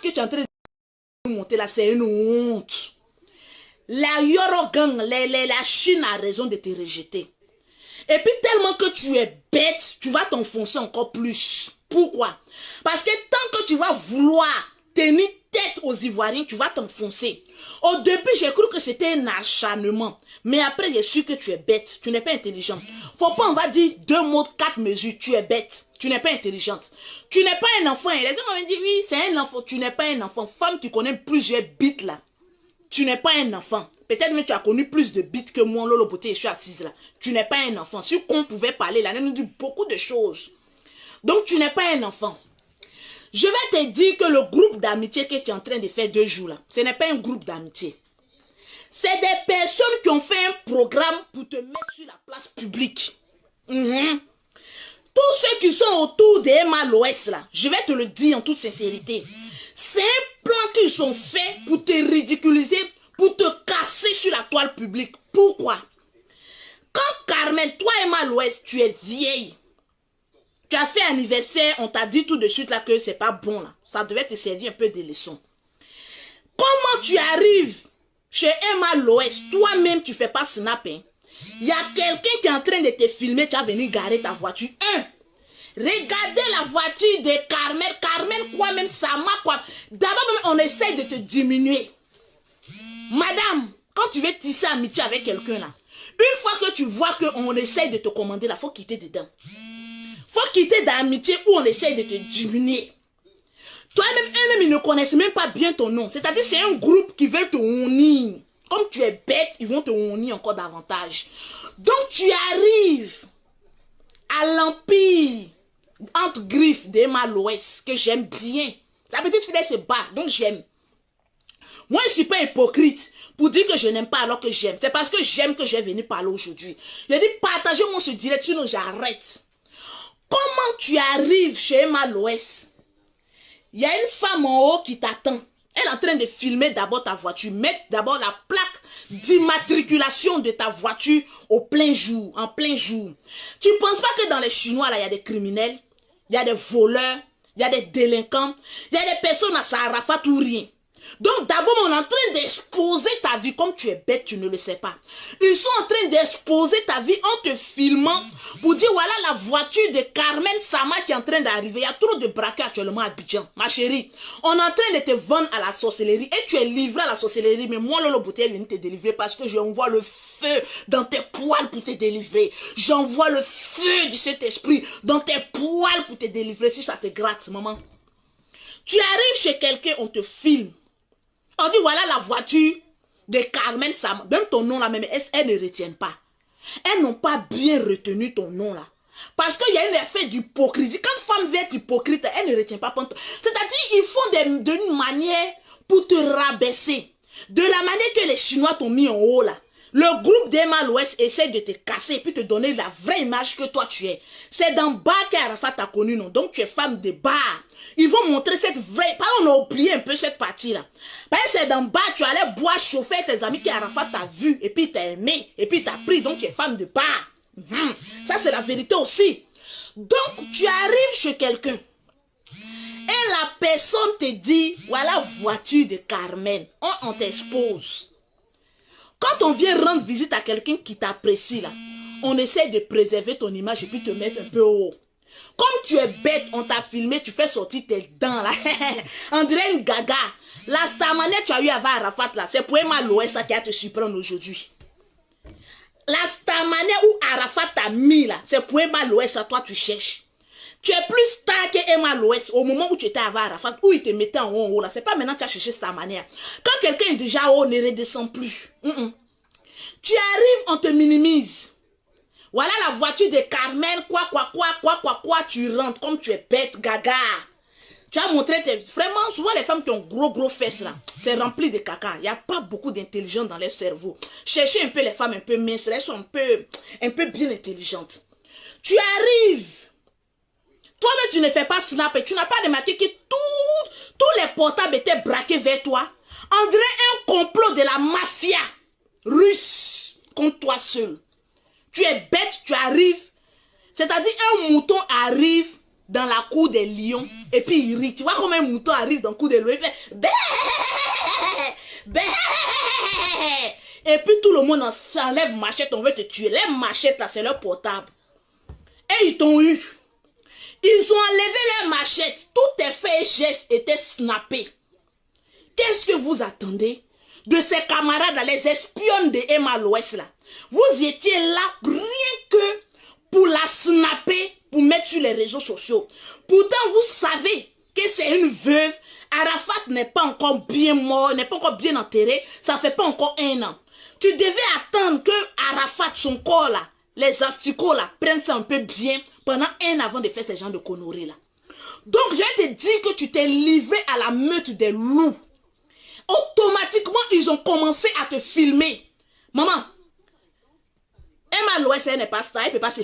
que tu es en train de monter là, c'est une honte. La Yoro Gang, la Chine a raison de te rejeter. Et puis tellement que tu es bête, tu vas t'enfoncer encore plus. Pourquoi? Parce que tant que tu vas vouloir tenir tête aux Ivoiriens, tu vas t'enfoncer. Au début, j'ai cru que c'était un acharnement. Mais après, j'ai su que tu es bête. Tu n'es pas intelligente. Faut pas, on va dire 2 mots, 4 mesures. Tu es bête. Tu n'es pas intelligente. Tu n'es pas un enfant. Les gens m'ont dit, oui, c'est un enfant. Tu n'es pas un enfant. Femme qui connaît plusieurs bits là. Tu n'es pas un enfant. Peut-être même tu as connu plus de bits que moi, Lolo Beauté, et je suis assise là. Tu n'es pas un enfant. Si on pouvait parler là, elle nous dit beaucoup de choses. Donc, tu n'es pas un enfant. Je vais te dire que le groupe d'amitié que tu es en train de faire 2 jours là, ce n'est pas un groupe d'amitié. C'est des personnes qui ont fait un programme pour te mettre sur la place publique. Tous ceux qui sont autour de Emma Loès là, je vais te le dire en toute sincérité. C'est un plan qu'ils sont faits pour te ridiculiser, pour te casser sur la toile publique. Pourquoi? Quand Carmen, toi Emma Loès, tu es vieille, tu as fait anniversaire, on t'a dit tout de suite là que c'est pas bon là. Ça devait te servir un peu de leçon. Comment tu arrives chez Emma Loès, toi-même tu fais pas snap, hein? Il y a quelqu'un qui est en train de te filmer, tu vas venir garer ta voiture. Regardez la voiture de Carmen. Carmen quoi même, Sama quoi. D'abord même on essaye de te diminuer. Madame, quand tu veux tisser amitié avec quelqu'un là, une fois que tu vois qu'on essaye de te commander là, faut quitter dedans. Faut quitter d'amitié où on essaye de te diminuer. Toi-même, eux-mêmes, ils ne connaissent même pas bien ton nom. C'est-à-dire, c'est un groupe qui veut te honir. Comme tu es bête, ils vont te honir encore davantage. Donc, tu arrives à l'empire entre griffes d'Emma Loès, que j'aime bien. La petite fille, elle se bat, donc j'aime. Moi, je ne suis pas hypocrite pour dire que je n'aime pas alors que j'aime. C'est parce que j'aime que j'ai venu parler aujourd'hui. J'ai dit, partagez-moi ce direct, sinon j'arrête. Comment tu arrives chez Emma Loès? Il y a une femme en haut qui t'attend. Elle est en train de filmer d'abord ta voiture. Mettre d'abord la plaque d'immatriculation de ta voiture au plein jour, en plein jour. Tu ne penses pas que dans les Chinois, là, il y a des criminels, il y a des voleurs, il y a des délinquants, il y a des personnes à Sarafat ou rien. Donc d'abord, on est en train d'exposer ta vie. Comme tu es bête, tu ne le sais pas. Ils sont en train d'exposer ta vie en te filmant pour dire, voilà la voiture de Carmen Sama qui est en train d'arriver. Il y a trop de braquets actuellement à Abidjan. Ma chérie, on est en train de te vendre à la sorcellerie et tu es livré à la sorcellerie. Mais moi, Lolo Beauté, vient te délivrer parce que j'envoie le feu dans tes poils pour te délivrer. J'envoie le feu de cet esprit dans tes poils pour te délivrer si ça te gratte, maman. Tu arrives chez quelqu'un, on te filme. On dit, voilà la voiture de Carmen Sama. Même ton nom là, même, elles ne retiennent pas. Elles n'ont pas bien retenu ton nom là. Parce qu'il y a un effet d'hypocrisie. Quand femme veut être hypocrite, elle ne retient pas. C'est-à-dire, ils font d'une manière pour te rabaisser. De la manière que les Chinois t'ont mis en haut là. Le groupe d'Emma Loès essaie de te casser et puis te donner la vraie image que toi tu es. C'est d'en bas qu'Arafat t'a connu, non? Donc tu es femme de bas. Ils vont montrer cette vraie... Pardon, on a oublié un peu cette partie-là. Parce que c'est d'en bas, tu allais boire, chauffer tes amis qu'Arafat t'a vu et puis t'a aimé et puis t'a pris. Donc tu es femme de bas. Ça c'est la vérité aussi. Donc tu arrives chez quelqu'un et la personne te dit, voilà voiture de Carmen. On t'expose. Quand on vient rendre visite à quelqu'un qui t'apprécie là, on essaie de préserver ton image et puis te mettre un peu haut. Comme tu es bête, on t'a filmé, tu fais sortir tes dents là. On dirait une gaga. La starmania tu as eu avant Arafat là, c'est pour Emma Loès qui a te surprendre aujourd'hui. La starmania où Arafat t'a mis là, c'est pour Emma Loès, toi tu cherches. Tu es plus star que Emma Loès au moment où tu étais avant Arafat, où il te mettait en haut là. C'est pas maintenant que tu as cherché starmania. Quand quelqu'un est déjà haut, ne redescend plus. Tu arrives, on te minimise. Voilà la voiture de Carmen, quoi, tu rentres comme tu es bête, gaga. Tu as montré, vraiment, souvent les femmes qui ont gros fesses là, c'est rempli de caca. Il n'y a pas beaucoup d'intelligence dans leur cerveau. Cherchez un peu les femmes un peu minces, elles sont un peu bien intelligentes. Tu arrives. Toi-même, tu ne fais pas snap et tu n'as pas remarqué que tous les portables étaient braqués vers toi. On dirait un complot de la mafia russe contre toi seul. Tu es bête, tu arrives. C'est-à-dire un mouton arrive dans la cour des lions et puis il rit. Tu vois comme un mouton arrive dans la cour des lions, il fait bé, bé. Et puis tout le monde s'enlève machette, on veut te tuer. Les machettes là, c'est leur portable. Et ils t'ont eu. Ils ont enlevé les machettes. Tous tes faits et gestes étaient snappés. Qu'est-ce que vous attendez de ces camarades, les espions de Emma l'Ouest là? Vous étiez là rien que pour la snapper, pour mettre sur les réseaux sociaux. Pourtant, vous savez que c'est une veuve. Arafat n'est pas encore bien mort, n'est pas encore bien enterré. Ça fait pas encore 1 an. Tu devais attendre que Arafat, son corps là, les asticots là, prennent ça un peu bien pendant 1 an avant de faire ce genre de conneries là. Donc, je vais te dire que tu t'es livré à la meute des loups. Automatiquement, ils ont commencé à te filmer. Maman, Emma l'Ouest, elle n'est pas star, elle ne peut pas se